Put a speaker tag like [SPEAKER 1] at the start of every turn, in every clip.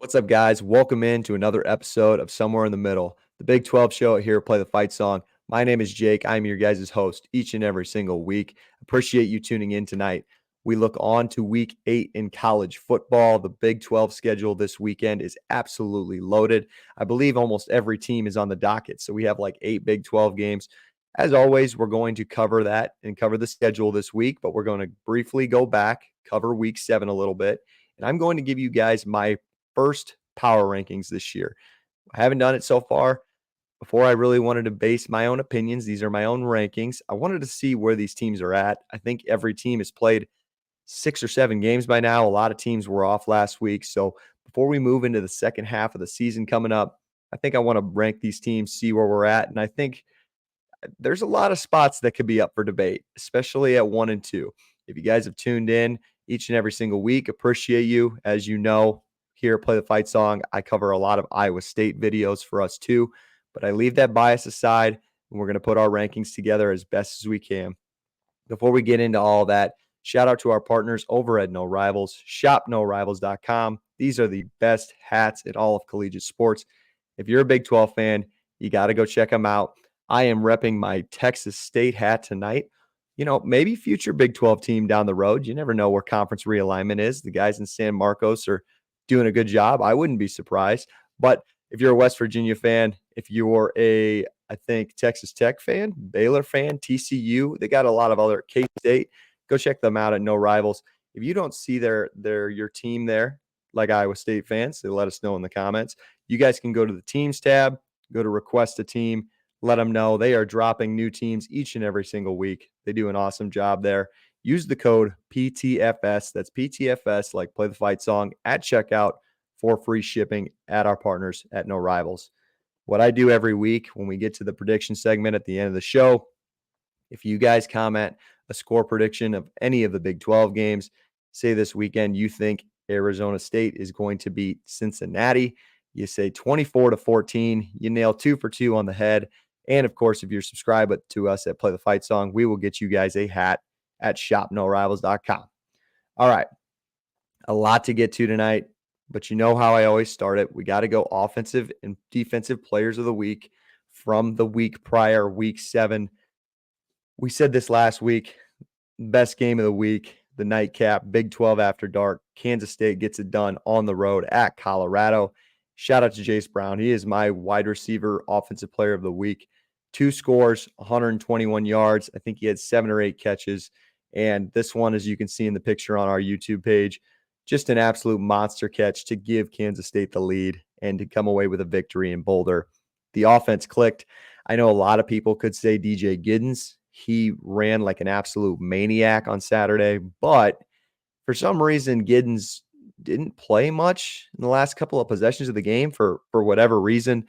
[SPEAKER 1] What's up, guys? Welcome in to another episode of Somewhere in the Middle, the Big 12 show here, Play the Fight Song. My name is Jake. I'm your guys' host each and every single week. Appreciate you tuning in tonight. We look on to week 8 in college football. The Big 12 schedule this weekend is absolutely loaded. I believe almost every team is on the docket, so we have like 8 Big 12 games. As always, we're going to cover that and cover the schedule this week, but we're going to briefly go back, cover week 7 a little bit, and I'm going to give you guys my first power rankings this year. I haven't done it so far. Before I really wanted to base my own opinions, these are my own rankings. I wanted to see where these teams are at. I think every team has played 6 or 7 games by now. A lot of teams were off last week. So before we move into the second half of the season coming up, I think I want to rank these teams, see where we're at. And I think there's a lot of spots that could be up for debate, especially at 1 and 2. If you guys have tuned in each and every single week, appreciate you. As you know, here at Play the Fight Song, I cover a lot of Iowa State videos for us too, but I leave that bias aside and we're going to put our rankings together as best as we can. Before we get into all that, shout out to our partners over at No Rivals, shopnorivals.com. These are the best hats in all of collegiate sports. If you're a Big 12 fan, you got to go check them out. I am repping my Texas State hat tonight. You know, maybe future Big 12 team down the road. You never know where conference realignment is. The guys in San Marcos are doing a good job. I wouldn't be surprised. But if you're a West Virginia fan, if you're I think Texas Tech fan, Baylor fan, TCU, they got a lot of other K-State. Go check them out at No Rivals. If you don't see your team there, like Iowa State fans, they let us know in the comments. You guys can go to the teams tab, go to request a team, let them know. They are dropping new teams each and every single week. They do an awesome job there. Use the code PTFS. That's PTFS, like Play the Fight Song, at checkout for free shipping at our partners at No Rivals. What I do every week when we get to the prediction segment at the end of the show, if you guys comment a score prediction of any of the Big 12 games, say this weekend you think Arizona State is going to beat Cincinnati, you say 24-14, you nail 2 for 2 on the head. And of course, if you're subscribed to us at Play the Fight Song, we will get you guys a hat at shopnorivals.com. All right, a lot to get to tonight, but you know how I always start it. We got to go offensive and defensive players of the week from the week prior, week 7. We said this last week, best game of the week, the nightcap, Big 12 after dark. Kansas State gets it done on the road at Colorado. Shout out to Jace Brown. He is my wide receiver offensive player of the week. 2 scores, 121 yards. I think he had 7 or 8 catches. And this one, as you can see in the picture on our YouTube page, just an absolute monster catch to give Kansas State the lead and to come away with a victory in Boulder. The offense clicked. I know a lot of people could say DJ Giddens. He ran like an absolute maniac on Saturday, but for some reason, Giddens didn't play much in the last couple of possessions of the game for whatever reason.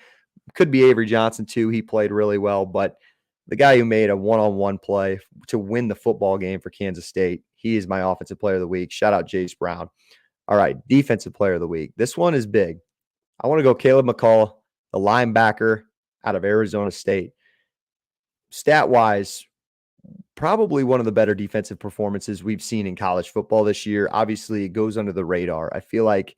[SPEAKER 1] Could be Avery Johnson too. He played really well, but the guy who made a one-on-one play to win the football game for Kansas State, he is my offensive player of the week. Shout out Jace Brown. All right, defensive player of the week. This one is big. I want to go Caleb McCullough, the linebacker out of Arizona State. Stat-wise, probably one of the better defensive performances we've seen in college football this year. Obviously, it goes under the radar. I feel like,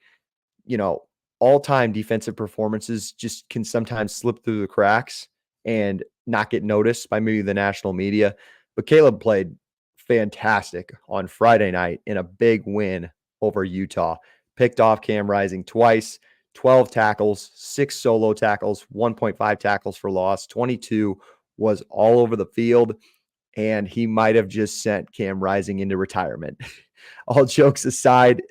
[SPEAKER 1] all-time defensive performances just can sometimes slip through the cracks and not get noticed by maybe the national media. But Caleb played fantastic on Friday night in a big win over Utah. Picked off Cam Rising twice, 12 tackles, 6 solo tackles, 1.5 tackles for loss, 22 was all over the field, and he might have just sent Cam Rising into retirement. All jokes aside,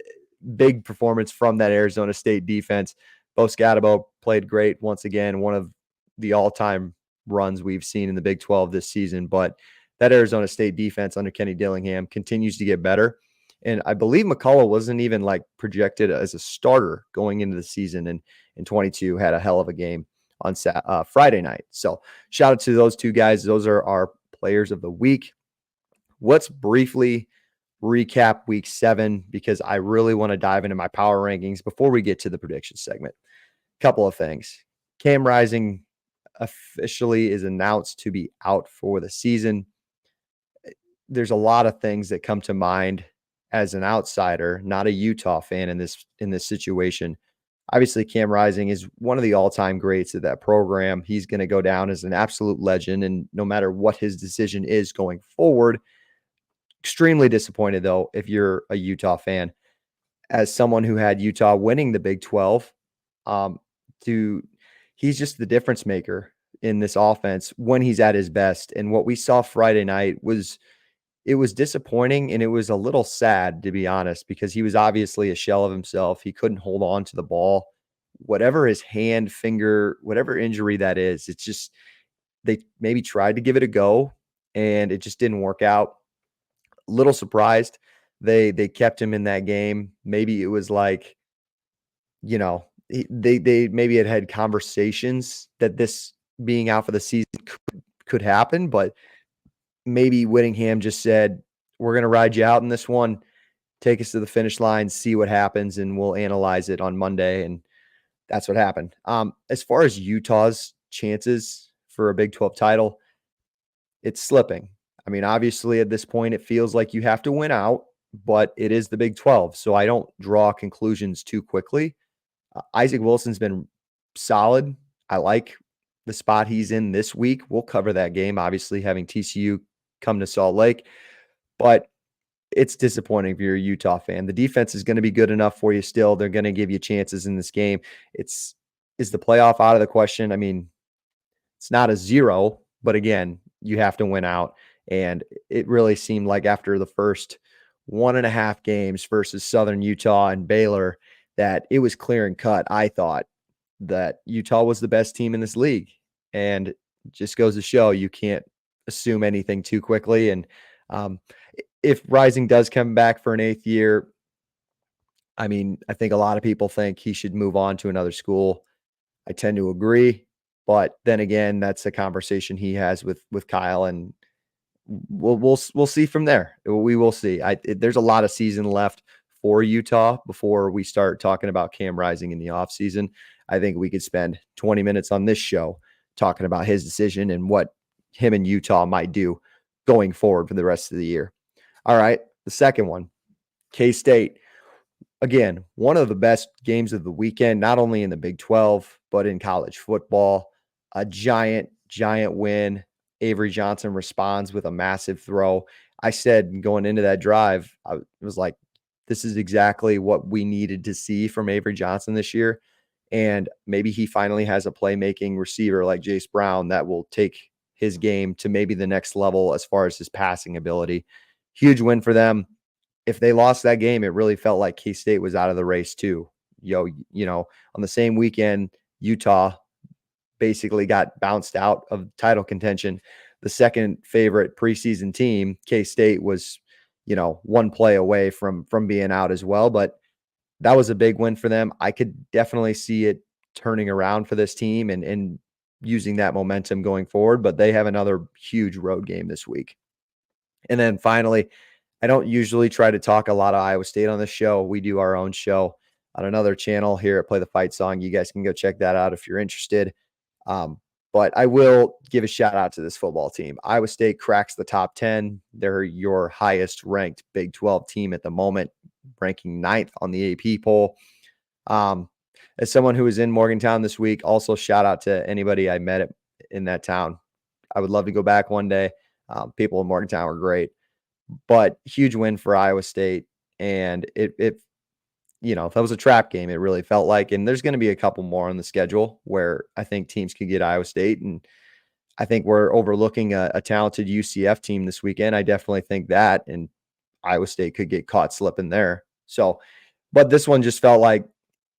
[SPEAKER 1] big performance from that Arizona State defense. Bo Scatabo played great once again, one of the all-time runs we've seen in the Big 12 this season. But that Arizona State defense under Kenny Dillingham continues to get better. And I believe McCullough wasn't even like projected as a starter going into the season, and in 22 had a hell of a game on Friday night. So shout out to those two guys. Those are our players of the week. Let's briefly recap week 7 because I really want to dive into my power rankings before we get to the prediction segment. Couple of things. Cam Rising officially is announced to be out for the season. There's a lot of things that come to mind as an outsider, not a Utah fan in this situation. Obviously, Cam Rising is one of the all-time greats of that program. He's going to go down as an absolute legend, and no matter what his decision is going forward, extremely disappointed though if you're a Utah fan. As someone who had Utah winning the Big 12, um, to he's just the difference maker in this offense when he's at his best. And what we saw Friday night was it was disappointing and it was a little sad, to be honest, because he was obviously a shell of himself. He couldn't hold on to the ball. Whatever his hand, finger, whatever injury that is, it's just they maybe tried to give it a go and it just didn't work out. Little surprised they kept him in that game. Maybe it was like, they maybe had conversations that this being out for the season could happen, but maybe Whittingham just said, "We're gonna ride you out in this one. Take us to the finish line, see what happens, and we'll analyze it on Monday." And that's what happened. As far as Utah's chances for a Big 12 title, it's slipping. I mean, obviously, at this point, it feels like you have to win out, but it is the Big 12. So I don't draw conclusions too quickly. Isaac Wilson's been solid. I like the spot he's in this week. We'll cover that game, obviously, having TCU come to Salt Lake. But it's disappointing if you're a Utah fan. The defense is going to be good enough for you still. They're going to give you chances in this game. Is the playoff out of the question? I mean, it's not a zero, but again, you have to win out. And it really seemed like after the first 1.5 games versus Southern Utah and Baylor that it was clear and cut. I thought that Utah was the best team in this league. And it just goes to show you can't assume anything too quickly. And um, if Rising does come back for an 8th year, I mean, I think a lot of people think he should move on to another school. I tend to agree, but then again, that's a conversation he has with Kyle, and we'll see from there. We will see. There's a lot of season left for Utah before we start talking about Cam Rising in the offseason. I think we could spend 20 minutes on this show talking about his decision and what him and Utah might do going forward for the rest of the year. All right, the second one, K-State. Again, one of the best games of the weekend, not only in the Big 12, but in college football. A giant, giant win. Avery Johnson responds with a massive throw. I said going into that drive, I was like, this is exactly what we needed to see from Avery Johnson this year. And maybe he finally has a playmaking receiver like Jace Brown that will take his game to maybe the next level as far as his passing ability. Huge win for them. If they lost that game, it really felt like K-State was out of the race too. On the same weekend, Utah basically got bounced out of title contention. The second favorite preseason team, K-State, was, one play away from being out as well. But that was a big win for them. I could definitely see it turning around for this team and using that momentum going forward. But they have another huge road game this week. And then finally, I don't usually try to talk a lot of Iowa State on this show. We do our own show on another channel here at Play the Fight Song. You guys can go check that out if you're interested. But I will give a shout out to this football team. Iowa State cracks the top 10. They're your highest ranked Big 12 team at the moment, ranking 9th on the AP poll. As someone who was in Morgantown this week, also shout out to anybody I met in that town. I would love to go back one day. People in Morgantown were great, but huge win for Iowa State. And that was a trap game. It really felt like, and there's going to be a couple more on the schedule where I think teams could get Iowa State. And I think we're overlooking a talented UCF team this weekend. I definitely think that, and Iowa State could get caught slipping there. So, but this one just felt like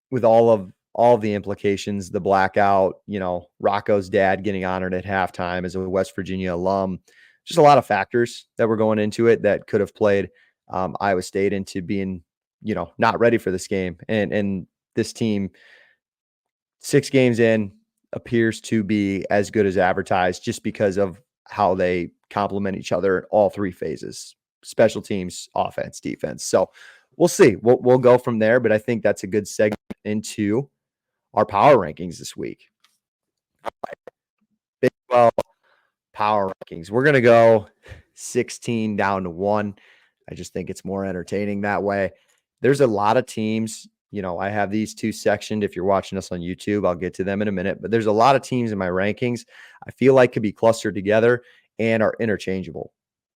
[SPEAKER 1] with all of the implications, the blackout, Rocco's dad getting honored at halftime as a West Virginia alum, just a lot of factors that were going into it that could have played Iowa State into being, not ready for this game. And this team, 6 games in, appears to be as good as advertised just because of how they complement each other in all 3 phases: special teams, offense, defense. So we'll see. We'll go from there, but I think that's a good segment into our power rankings this week. Big 12 power rankings. We're going to go 16 down to 1. I just think it's more entertaining that way. There's a lot of teams I have these two sectioned. If you're watching us on YouTube, I'll get to them in a minute. But there's a lot of teams in my rankings I feel like could be clustered together and are interchangeable.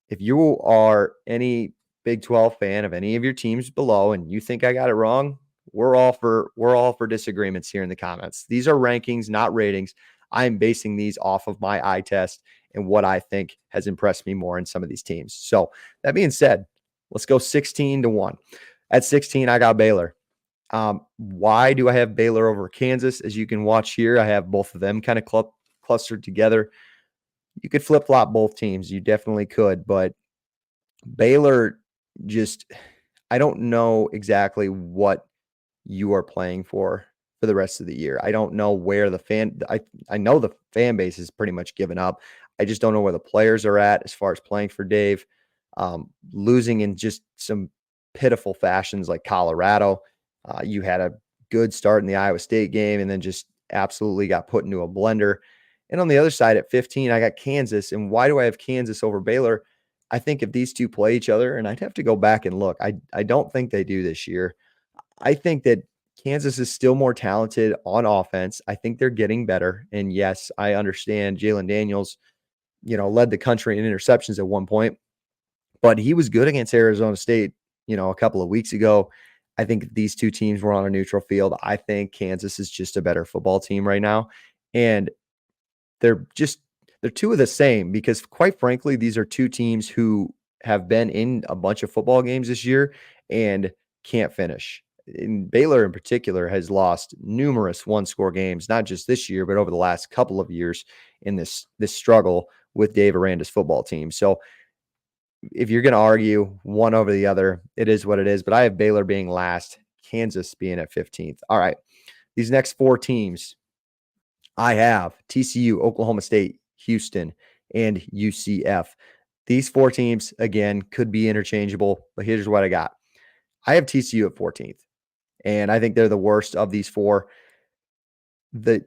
[SPEAKER 1] If you are any Big 12 fan of any of your teams below and you think I got it wrong, we're all for disagreements here in the comments. These are rankings, not ratings. I'm basing these off of my eye test and what I think has impressed me more in some of these teams. So that being said, let's go 16-1. At 16, I got Baylor. Why do I have Baylor over Kansas? As you can watch here, I have both of them kind of clustered together. You could flip flop both teams. You definitely could, but Baylor just, I don't know exactly what you are playing for the rest of the year. I don't know where I know the fan base is pretty much given up. I just don't know where the players are at as far as playing for Dave. Losing in just some pitiful fashions like Colorado. You had a good start in the Iowa State game and then just absolutely got put into a blender. And on the other side at 15, I got Kansas. And why do I have Kansas over Baylor? I think if these two play each other, and I'd have to go back and look, I don't think they do this year. I think that Kansas is still more talented on offense. I think they're getting better. And yes, I understand Jalen Daniels, led the country in interceptions at one point, but he was good against Arizona State, a couple of weeks ago. I think these two teams were on a neutral field. I think Kansas is just a better football team right now. And they're just they're two of the same because quite frankly, these are two teams who have been in a bunch of football games this year and can't finish. And Baylor in particular has lost numerous one-score games, not just this year, but over the last couple of years in this struggle with Dave Aranda's football team. So if you're going to argue one over the other, it is what it is. But I have Baylor being last, Kansas being at 15th. All right. These next four teams, I have TCU, Oklahoma State, Houston, and UCF. These four teams, again, could be interchangeable, but here's what I got. I have TCU at 14th, and I think they're the worst of these four. The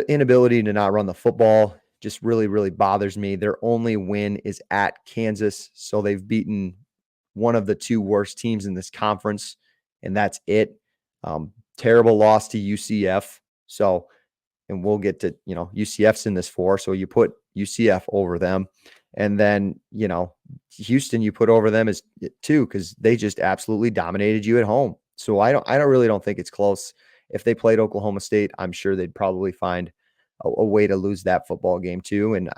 [SPEAKER 1] inability to not run the football just really, really bothers me. Their only win is at Kansas, so they've beaten one of the two worst teams in this conference, and that's it. Terrible loss to UCF. So and we'll get to, UCF's in this four. So you put UCF over them. And then, Houston, you put over them as two because they just absolutely dominated you at home. So I don't think it's close. If they played Oklahoma State, I'm sure they'd probably find a way to lose that football game too. And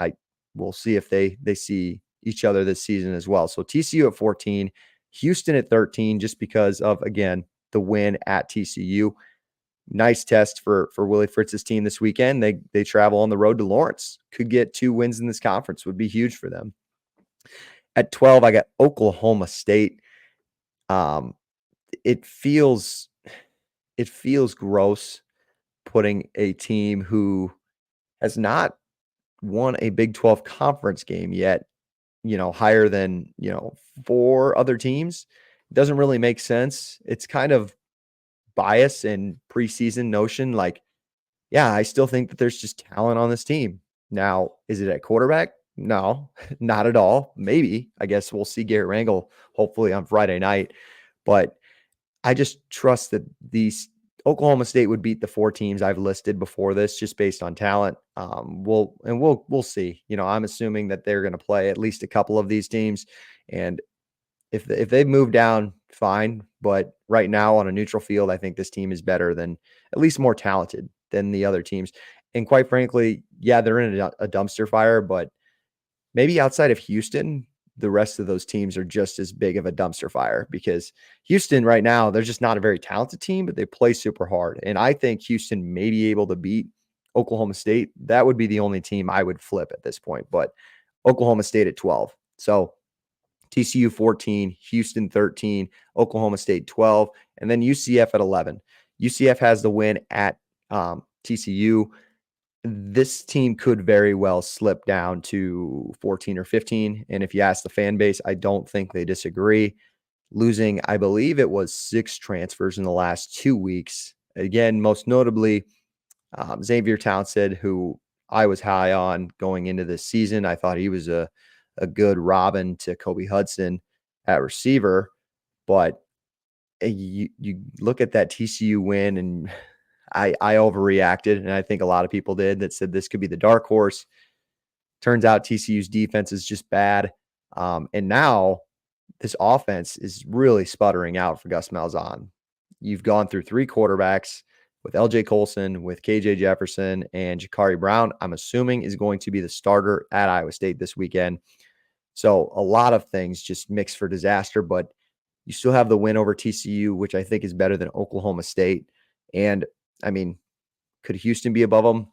[SPEAKER 1] we'll see if they see each other this season as well. So TCU at 14, Houston at 13, just because of, again, the win at TCU. Nice test for Willie Fritz's team this weekend. They travel on the road to Lawrence. Could get 2 wins in this conference. Would be huge for them. At 12, I got Oklahoma State. It feels gross putting a team who has not won a Big 12 conference game yet, higher than, 4 other teams. It doesn't really make sense. It's kind of bias and preseason notion. Like, yeah, I still think that there's just talent on this team. Now, is it at quarterback? No, not at all. Maybe. I guess we'll see Garrett Rangel hopefully on Friday night. But I just trust that these Oklahoma State would beat the 4 teams I've listed before this just based on talent. We'll see. I'm assuming that they're going to play at least a couple of these teams. And if they move down, fine. But right now on a neutral field, I think this team is better than, at least more talented than the other teams. And quite frankly, yeah, they're in a dumpster fire, but maybe outside of Houston, the rest of those teams are just as big of a dumpster fire because Houston right now, they're just not a very talented team, but they play super hard. And I think Houston may be able to beat Oklahoma State. That would be the only team I would flip at this point, but Oklahoma State at 12. So TCU 14, Houston 13, Oklahoma State 12, and then UCF at 11. UCF has the win at TCU. This team could very well slip down to 14 or 15. And if you ask the fan base, I don't think they disagree. Losing, I believe it was 6 transfers in the last 2 weeks. Again, most notably, Xavier Townsend, who I was high on going into this season. I thought he was a good Robin to Kobe Hudson at receiver, but you look at that TCU win, and I overreacted, and I think a lot of people did that said this could be the dark horse. Turns out TCU's defense is just bad. And now this offense is really sputtering out for Gus Malzahn. You've gone through three quarterbacks with LJ Colson, with KJ Jefferson, and Jakari Brown, I'm assuming is going to be the starter at Iowa State this weekend. So a lot of things just mixed for disaster, but you still have the win over TCU, which I think is better than Oklahoma State. And I mean, could Houston be above them?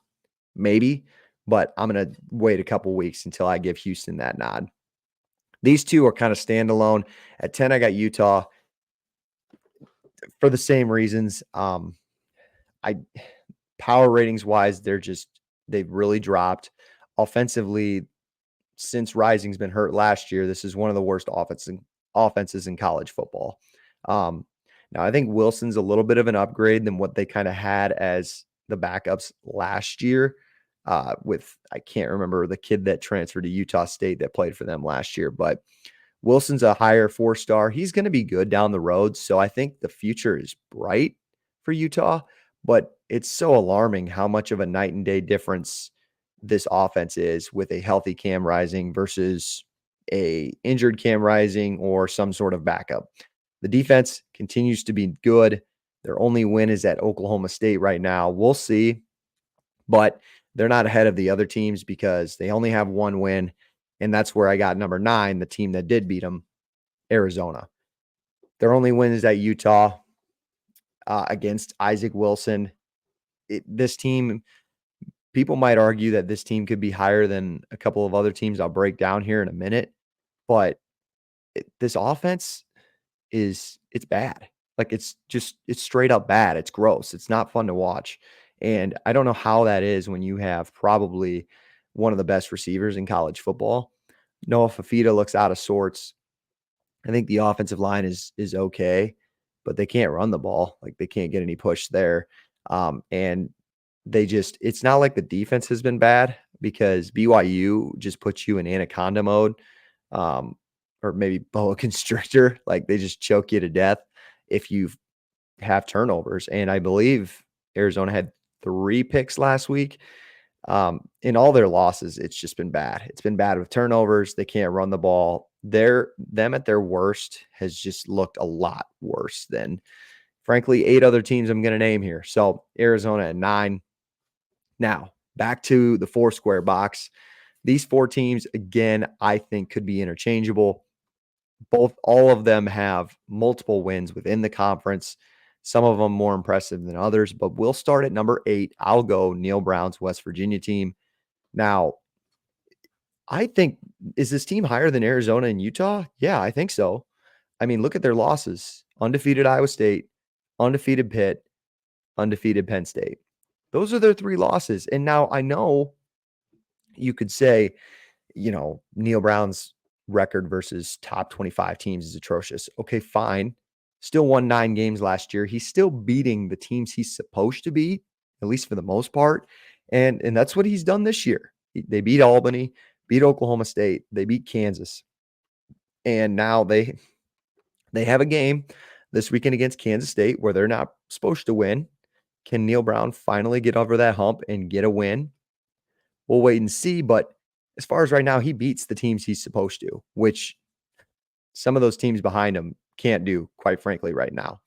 [SPEAKER 1] Maybe, but I'm going to wait a couple weeks until I give Houston that nod. These two are kind of standalone. At 10, I got Utah for the same reasons. I power ratings wise, they've really dropped. Offensively, since Rising's been hurt last year, this is one of the worst offenses in college football. Now I think Wilson's a little bit of an upgrade than what they kind of had as the backups last year. With I can't remember the kid that transferred to Utah State that played for them last year, but Wilson's a higher 4-star. He's going to be good down the road. So I think the future is bright for Utah, but it's so alarming how much of a night and day difference this offense is with a healthy Cam Rising versus a injured Cam Rising or some sort of backup. The defense continues to be good. Their only win is at Oklahoma State right now. We'll see, but they're not ahead of the other teams because they only have one win. And that's where I got number 9, the team that did beat them, Arizona. Their only win is at Utah against Isaac Wilson. This team, people might argue that this team could be higher than a couple of other teams I'll break down here in a minute, but this offense it's bad. Like it's straight up bad. It's gross. It's not fun to watch. And I don't know how that is when you have probably one of the best receivers in college football. Noah Fafita looks out of sorts. I think the offensive line is okay, but they can't run the ball. Like they can't get any push there. And it's not like the defense has been bad because BYU just puts you in anaconda mode. Or maybe boa constrictor, like they just choke you to death if you have turnovers. And I believe Arizona had 3 picks last week. In all their losses, it's just been bad. It's been bad with turnovers. They can't run the ball. Them at their worst has just looked a lot worse than, frankly, 8 other teams I'm going to name here. So Arizona at 9. Now, back to the 4 square box. These 4 teams, again, I think could be interchangeable. All of them have multiple wins within the conference, some of them more impressive than others, but we'll start at number 8. I'll go Neil Brown's West Virginia team. Now, I think, is this team higher than Arizona and Utah? Yeah, I think so. I mean, look at their losses. Undefeated Iowa State, undefeated Pitt, undefeated Penn State. Those are their 3 losses. And now I know you could say, Neil Brown's record versus top 25 teams is atrocious. Okay, fine. Still won 9 games last year. He's still beating the teams he's supposed to beat, at least for the most part. And that's what he's done this year. They beat Albany, beat Oklahoma State, they beat Kansas. And now they have a game this weekend against Kansas State where they're not supposed to win. Can Neil Brown finally get over that hump and get a win? We'll wait and see, but as far as right now, he beats the teams he's supposed to, which some of those teams behind him can't do, quite frankly, right now.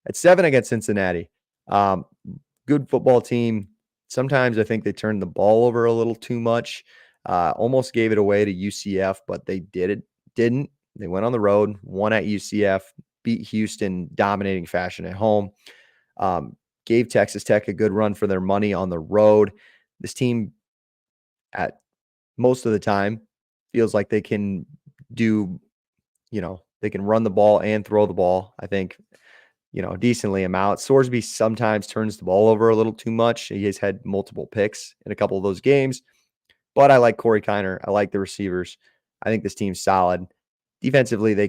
[SPEAKER 1] At 7, against Cincinnati, good football team. Sometimes I think they turned the ball over a little too much. Almost gave it away to UCF, but they didn't. They went on the road, won at UCF, beat Houston, dominating fashion at home. Gave Texas Tech a good run for their money on the road. This team, at most of the time, feels like they can do, they can run the ball and throw the ball, I think, decently amount. Sorsby sometimes turns the ball over a little too much. He has had multiple picks in a couple of those games, but I like Corey Kiner. I like the receivers. I think this team's solid. Defensively, they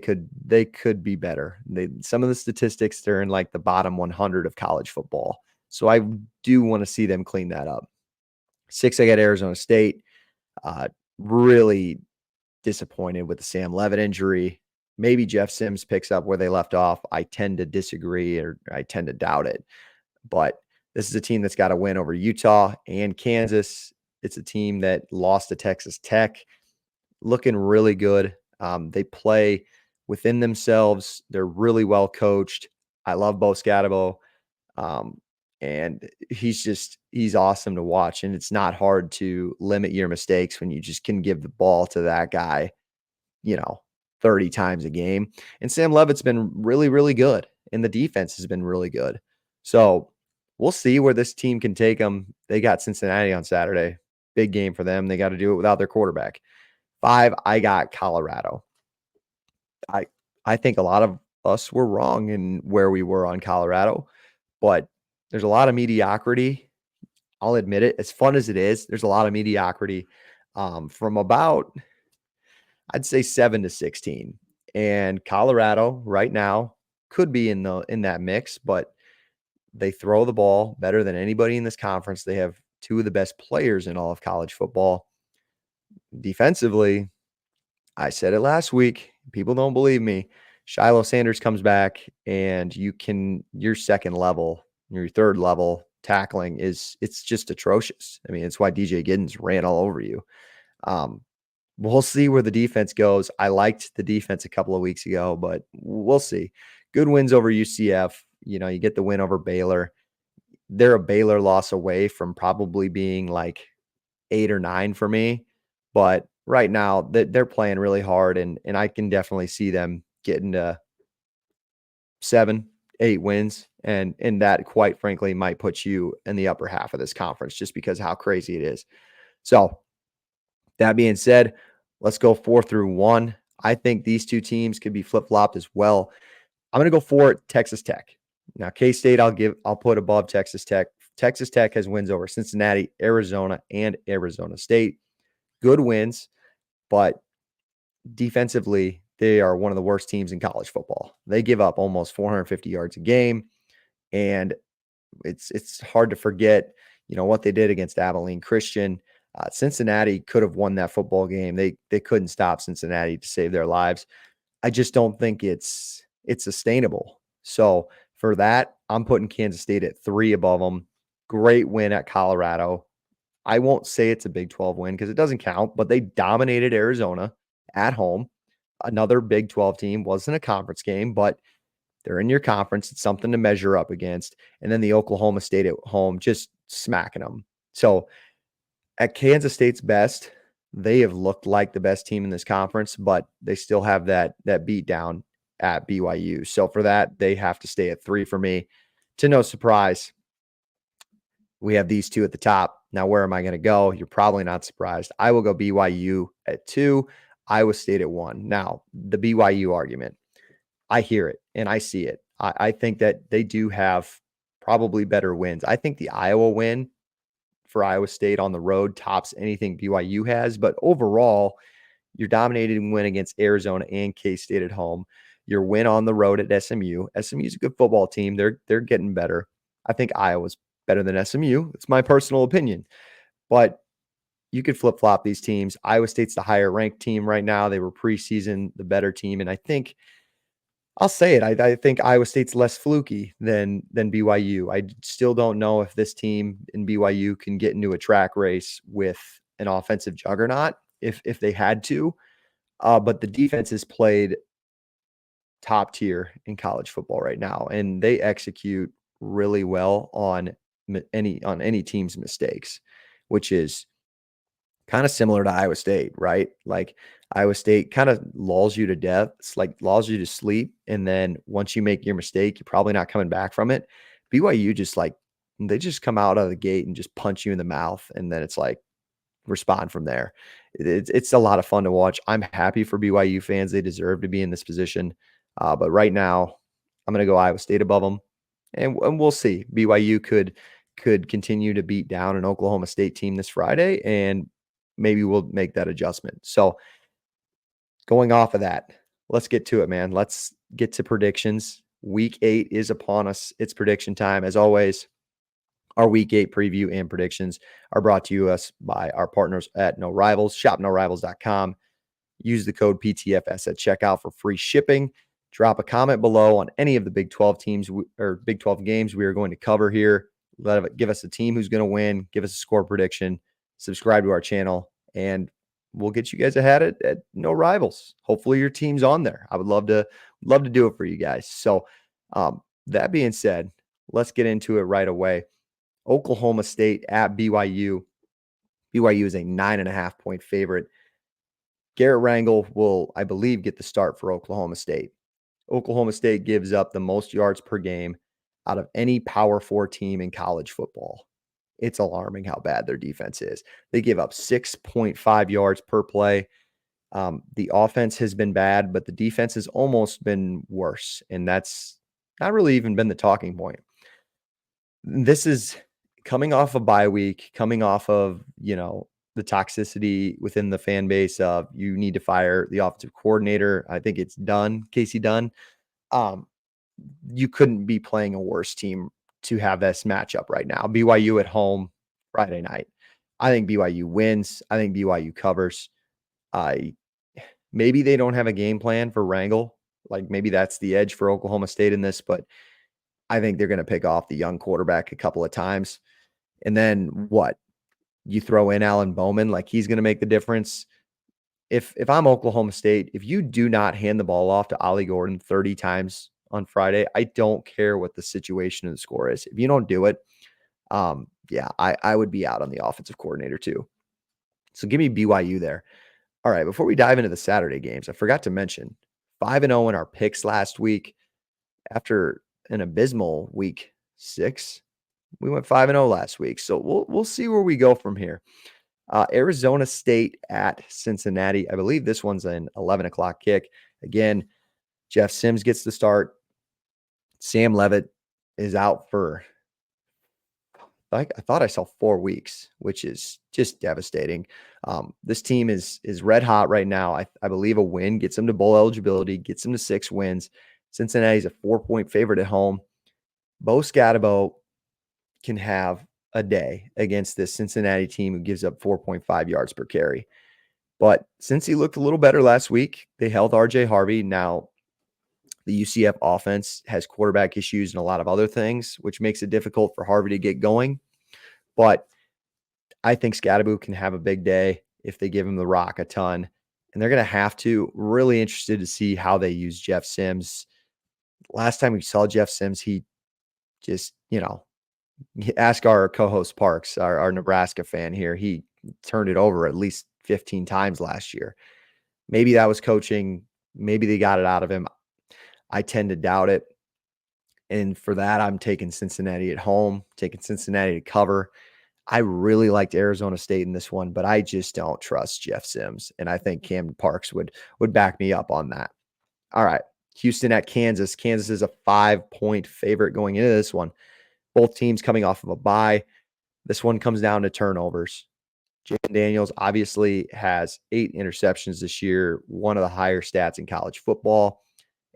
[SPEAKER 1] could be better. Some of the statistics, they're in like the bottom 100 of college football. So I do want to see them clean that up. 6, I got Arizona State. Really disappointed with the Sam Levitt injury. Maybe Jeff Sims picks up where they left off. I tend to disagree, or I tend to doubt it. But this is a team that's got a win over Utah and Kansas. It's a team that lost to Texas Tech, looking really good. They play within themselves. They're really well coached. I love Bo Scatabo. Um, and he's awesome to watch. And it's not hard to limit your mistakes when you just can give the ball to that guy, you know, 30 times a game. And Sam Levitt's been really, really good. And the defense has been really good. So we'll see where this team can take them. They got Cincinnati on Saturday. Big game for them. They got to do it without their quarterback. 5, I got Colorado. I I think a lot of us were wrong in where we were on Colorado, but there's a lot of mediocrity. I'll admit it. As fun as it is, there's a lot of mediocrity from about, I'd say, 7 to 16. And Colorado right now could be in that mix, but they throw the ball better than anybody in this conference. They have two of the best players in all of college football. Defensively, I said it last week. People don't believe me. Shiloh Sanders comes back, and your second level, your third level tackling it's just atrocious. I mean, it's why DJ Giddens ran all over you. Um, we'll see where the defense goes. I liked the defense a couple of weeks ago, but we'll see. Good wins over UCF. You get the win over Baylor. They're a Baylor loss away from probably being like 8 or 9 for me. But right now they're playing really hard, and I can definitely see them getting to 7, 8 wins. And that, quite frankly, might put you in the upper half of this conference just because how crazy it is. So that being said, let's go 4 through 1. I think these two teams could be flip-flopped as well. I'm going to go for Texas Tech. Now, K-State, I'll put above Texas Tech. Texas Tech has wins over Cincinnati, Arizona, and Arizona State. Good wins, but defensively, they are one of the worst teams in college football. They give up almost 450 yards a game, and it's hard to forget, what they did against Abilene Christian. Cincinnati could have won that football game. They couldn't stop Cincinnati to save their lives. I just don't think it's sustainable. So for that, I'm putting Kansas State at 3 above them. Great win at Colorado. I won't say it's a Big 12 win because it doesn't count, but they dominated Arizona at home. Another Big 12 team. Wasn't a conference game, but they're in your conference. It's something to measure up against. And then the Oklahoma State at home, just smacking them. So at Kansas State's best, they have looked like the best team in this conference, but they still have that beat down at BYU. So for that, they have to stay at 3 for me. To no surprise, we have these two at the top. Now, where am I going to go? You're probably not surprised. I will go BYU at 2, Iowa State at 1. Now, the BYU argument, I hear it and I see it. I think that they do have probably better wins. I think the Iowa win for Iowa State on the road tops anything BYU has. But overall, your dominating win against Arizona and K-State at home, your win on the road at SMU. SMU's a good football team. They're getting better. I think Iowa's better than SMU. It's my personal opinion. But you could flip-flop these teams. Iowa State's the higher ranked team right now. They were preseason the better team. And I think I'll say it. I think Iowa State's less fluky than BYU. I still don't know if this team in BYU can get into a track race with an offensive juggernaut if they had to. But the defense is played top tier in college football right now, and they execute really well on any team's mistakes, which is kind of similar to Iowa State, right? Like Iowa State kind of lulls you to death. It's like lulls you to sleep. And then once you make your mistake, you're probably not coming back from it. BYU they just come out of the gate and just punch you in the mouth. And then it's like respond from there. It's a lot of fun to watch. I'm happy for BYU fans. They deserve to be in this position. But right now, I'm going to go Iowa State above them. And we'll see. BYU could continue to beat down an Oklahoma State team this Friday, and maybe we'll make that adjustment. So going off of that, let's get to it, man. Let's get to predictions. Week 8 is upon us. It's prediction time. As always, our Week 8 preview and predictions are brought to us by our partners at No Rivals. ShopNoRivals.com. Use the code PTFS at checkout for free shipping. Drop a comment below on any of the Big 12 teams or Big 12 games we are going to cover here. Give us a team who's going to win. Give us a score prediction. Subscribe to our channel, and we'll get you guys ahead at No Rivals. Hopefully your team's on there. I would love to do it for you guys. So that being said, let's get into it right away. Oklahoma State at BYU. BYU is a 9.5-point favorite. Garrett Rangel will, I believe, get the start for Oklahoma State. Oklahoma State gives up the most yards per game out of any Power 4 team in college football. It's alarming how bad their defense is. They give up 6.5 yards per play. The offense has been bad, but the defense has almost been worse, and that's not really even been the talking point. This is coming off a bye week, coming off of, the toxicity within the fan base of you need to fire the offensive coordinator. I think it's done, Casey Dunn. You couldn't be playing a worse team to have this matchup right now. BYU at home Friday night. I think BYU wins. I think BYU covers. Maybe they don't have a game plan for Rangel. Like maybe that's the edge for Oklahoma State in this, but I think they're going to pick off the young quarterback a couple of times. And then what? You throw in Alan Bowman, like he's going to make the difference. If I'm Oklahoma State, if you do not hand the ball off to Ollie Gordon 30 times on Friday, I don't care what the situation of the score is. If you don't do it, I would be out on the offensive coordinator too. So give me BYU there. All right, before we dive into the Saturday games, I forgot to mention 5-0 in our picks last week. After an abysmal week 6, we went 5-0 last week. So we'll see where we go from here. Arizona State at Cincinnati. I believe this one's an 11 o'clock kick. Again, Jeff Sims gets the start. Sam Leavitt is out for, I thought I saw 4 weeks, which is just devastating. This team is red hot right now. I believe a win gets them to bowl eligibility, gets them to 6 wins. Cincinnati's a 4-point favorite at home. Bo Scatabo can have a day against this Cincinnati team who gives up 4.5 yards per carry. But since he looked a little better last week, they held RJ Harvey. Now, the UCF offense has quarterback issues and a lot of other things, which makes it difficult for Harvey to get going. But I think Scatabo can have a big day if they give him the rock a ton. And they're going to have to. Really interested to see how they use Jeff Sims. Last time we saw Jeff Sims, he just, ask our co-host Parks, our Nebraska fan here. He turned it over at least 15 times last year. Maybe that was coaching. Maybe they got it out of him. I tend to doubt it. And for that, I'm taking Cincinnati at home, taking Cincinnati to cover. I really liked Arizona State in this one, but I just don't trust Jeff Sims. And I think Cam Parks would back me up on that. All right. Houston at Kansas. Kansas is a 5-point favorite going into this one. Both teams coming off of a bye. This one comes down to turnovers. Jalen Daniels obviously has 8 interceptions this year, one of the higher stats in college football.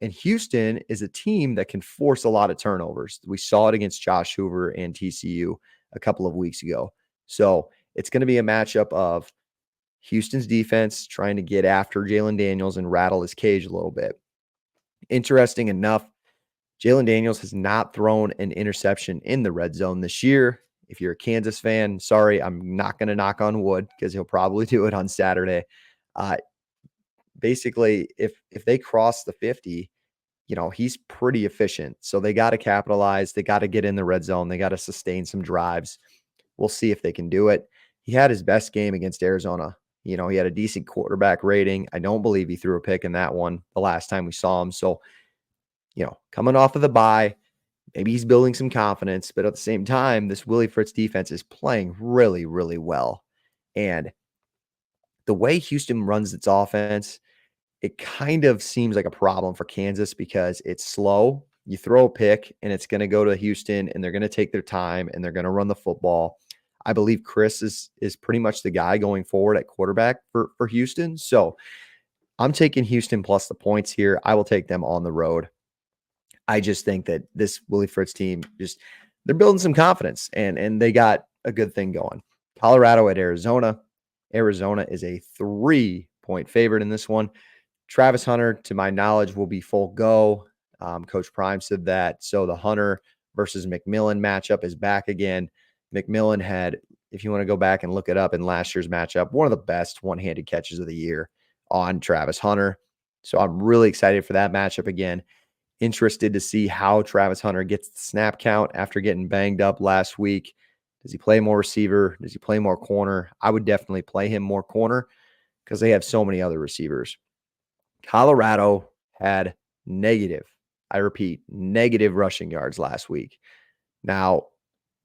[SPEAKER 1] And Houston is a team that can force a lot of turnovers. We saw it against Josh Hoover and TCU a couple of weeks ago. So it's going to be a matchup of Houston's defense trying to get after Jalen Daniels and rattle his cage a little bit. Interesting enough, Jalen Daniels has not thrown an interception in the red zone this year. If you're a Kansas fan, sorry, I'm not going to knock on wood because he'll probably do it on Saturday. Basically, if they cross the 50, he's pretty efficient. So they got to capitalize. They got to get in the red zone. They got to sustain some drives. We'll see if they can do it. He had his best game against Arizona. He had a decent quarterback rating. I don't believe he threw a pick in that one the last time we saw him. So, coming off of the bye, maybe he's building some confidence, but at the same time, this Willie Fritz defense is playing really, really well. And the way Houston runs its offense, it kind of seems like a problem for Kansas because it's slow. You throw a pick and it's going to go to Houston and they're going to take their time and they're going to run the football. I believe Chris is pretty much the guy going forward at quarterback for Houston. So I'm taking Houston plus the points here. I will take them on the road. I just think that this Willie Fritz team, they're building some confidence and they got a good thing going. Colorado at Arizona. Arizona is a 3 point favorite in this one. Travis Hunter, to my knowledge, will be full go. Coach Prime said that. So the Hunter versus McMillan matchup is back again. McMillan had, if you want to go back and look it up in last year's matchup, one of the best one-handed catches of the year on Travis Hunter. So I'm really excited for that matchup again. Interested to see how Travis Hunter gets the snap count after getting banged up last week. Does he play more receiver? Does he play more corner? I would definitely play him more corner because they have so many other receivers. Colorado had negative, I repeat, negative rushing yards last week. Now,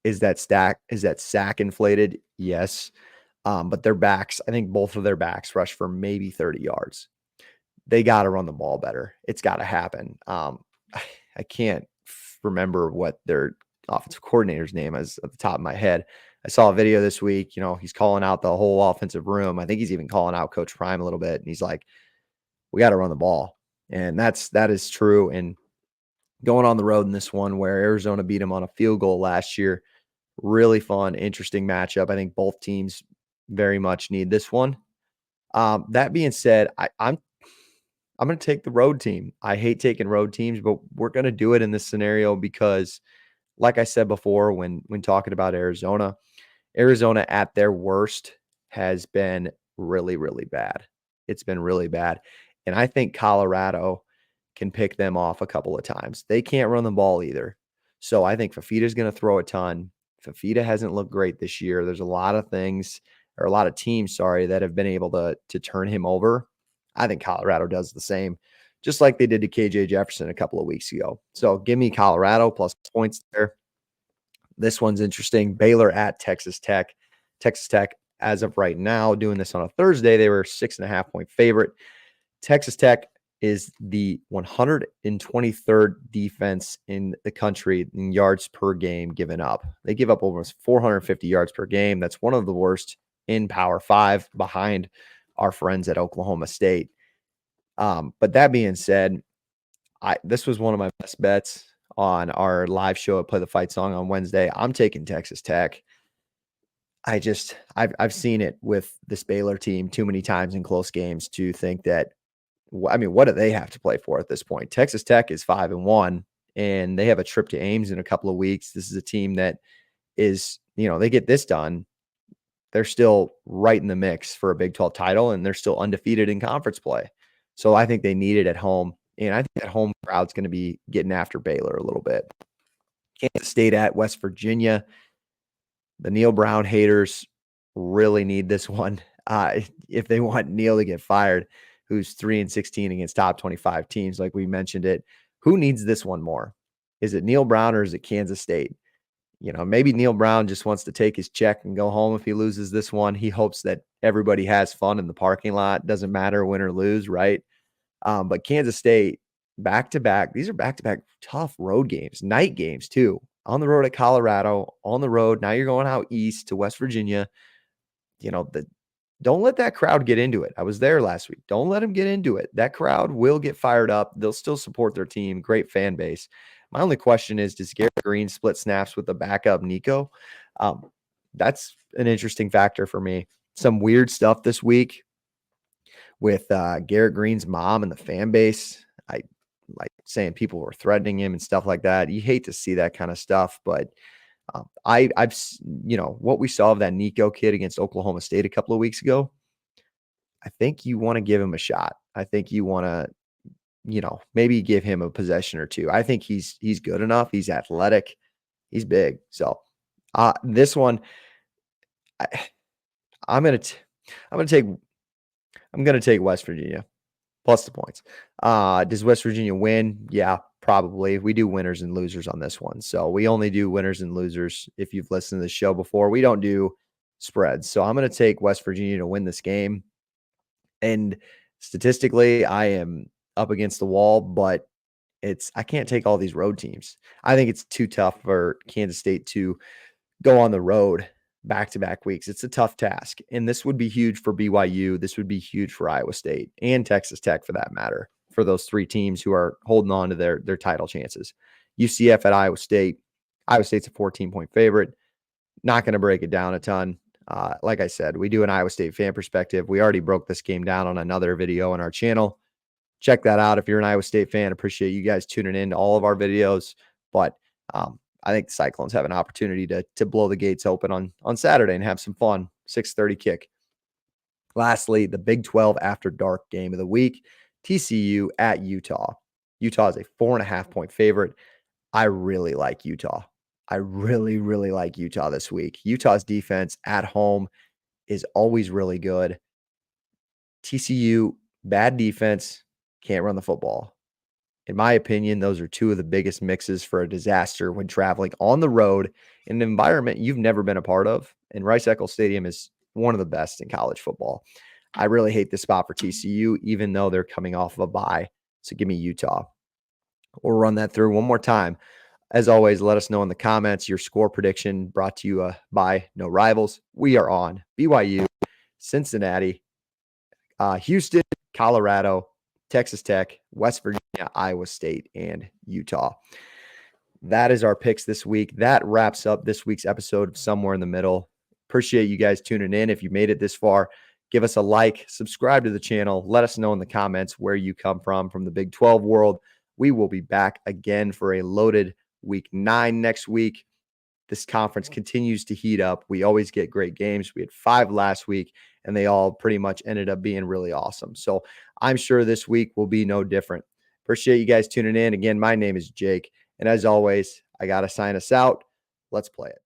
[SPEAKER 1] is that sack inflated? Yes. But their backs, I think both of their backs rushed for maybe 30 yards. They got to run the ball better. It's got to happen. I can't remember what their offensive coordinator's name is at the top of my head. I saw a video this week. He's calling out the whole offensive room. I think he's even calling out Coach Prime a little bit. And he's like, we got to run the ball. And that is true. And going on the road in this one where Arizona beat them on a field goal last year, really fun, interesting matchup. I think both teams very much need this one. That being said, I'm going to take the road team. I hate taking road teams, but we're going to do it in this scenario because, like I said before, when talking about Arizona at their worst has been really, really bad. It's been really bad. And I think Colorado can pick them off a couple of times. They can't run the ball either. So I think Fafita's going to throw a ton. Fafita hasn't looked great this year. There's a lot of things, or a lot of teams, that have been able to turn him over. I think Colorado does the same, just like they did to KJ Jefferson a couple of weeks ago. So give me Colorado plus points there. This one's interesting. Baylor at Texas Tech. Texas Tech, as of right now, doing this on a Thursday, they were 6.5-point favorite. Texas Tech is the 123rd defense in the country in yards per game given up. They give up almost 450 yards per game. That's one of the worst in Power 5 behind our friends at Oklahoma State. But that being said, this was one of my best bets on our live show at Play the Fight Song on Wednesday. I'm taking Texas Tech. I've seen it with this Baylor team too many times in close games to think that, what do they have to play for at this point? Texas Tech is 5-1, and they have a trip to Ames in a couple of weeks. This is a team that is, they get this done, they're still right in the mix for a Big 12 title, and they're still undefeated in conference play. So I think they need it at home, and I think that home crowd's going to be getting after Baylor a little bit. Kansas State at West Virginia. The Neil Brown haters really need this one. If they want Neil to get fired, who's 3-16 against top 25 teams, like we mentioned it, who needs this one more? Is it Neil Brown or is it Kansas State? Maybe Neil Brown just wants to take his check and go home if he loses this one. He hopes that everybody has fun in the parking lot. Doesn't matter win or lose, right? But Kansas State, back-to-back, these are back-to-back tough road games, night games too. On the road at Colorado, on the road. Now you're going out east to West Virginia. Don't let that crowd get into it. I was there last week. Don't let them get into it. That crowd will get fired up. They'll still support their team. Great fan base. My only question is, does Garrett Green split snaps with the backup Nico? That's an interesting factor for me. Some weird stuff this week with Garrett Green's mom and the fan base. I like saying people were threatening him and stuff like that. You hate to see that kind of stuff, but I've what we saw of that Nico kid against Oklahoma State a couple of weeks ago. I think you want to give him a shot. I think you want to, maybe give him a possession or two. I think he's good enough. He's athletic. He's big. So this one, I'm gonna take West Virginia plus the points. Does West Virginia win? Yeah, probably. We do winners and losers on this one. So we only do winners and losers. If you've listened to the show before, we don't do spreads. So I'm going to take West Virginia to win this game. And statistically, I am up against the wall, but I can't take all these road teams. I think it's too tough for Kansas State to go on the road back-to-back weeks. It's a tough task. And this would be huge for BYU. This would be huge for Iowa State and Texas Tech for that matter, for those three teams who are holding on to their title chances. UCF at Iowa State. Iowa State's a 14-point favorite. Not going to break it down a ton. Like I said, we do an Iowa State fan perspective. We already broke this game down on another video on our channel. Check that out if you're an Iowa State fan. Appreciate you guys tuning in to all of our videos. But I think the Cyclones have an opportunity to blow the gates open on Saturday and have some fun. 6:30 kick. Lastly, the Big 12 after dark game of the week, TCU at Utah. Utah is a 4.5-point favorite. I really like Utah. I really, really like Utah this week. Utah's defense at home is always really good. TCU, bad defense, can't run the football. In my opinion, those are two of the biggest mixes for a disaster when traveling on the road in an environment you've never been a part of. And Rice-Eccles Stadium is one of the best in college football. I really hate this spot for TCU, even though they're coming off of a bye. So give me Utah. We'll run that through one more time. As always, let us know in the comments your score prediction brought to you by No Rivals. We are on BYU, Cincinnati, Houston, Colorado, Texas Tech, West Virginia, Iowa State, and Utah. That is our picks this week. That wraps up this week's episode of Somewhere in the Middle. Appreciate you guys tuning in. If you made it this far, give us a like, subscribe to the channel. Let us know in the comments where you come from the Big 12 world. We will be back again for a loaded week 9 next week. This conference continues to heat up. We always get great games. We had 5 last week, and they all pretty much ended up being really awesome. So I'm sure this week will be no different. Appreciate you guys tuning in. Again, my name is Jake. And as always, I got to sign us out. Let's play it.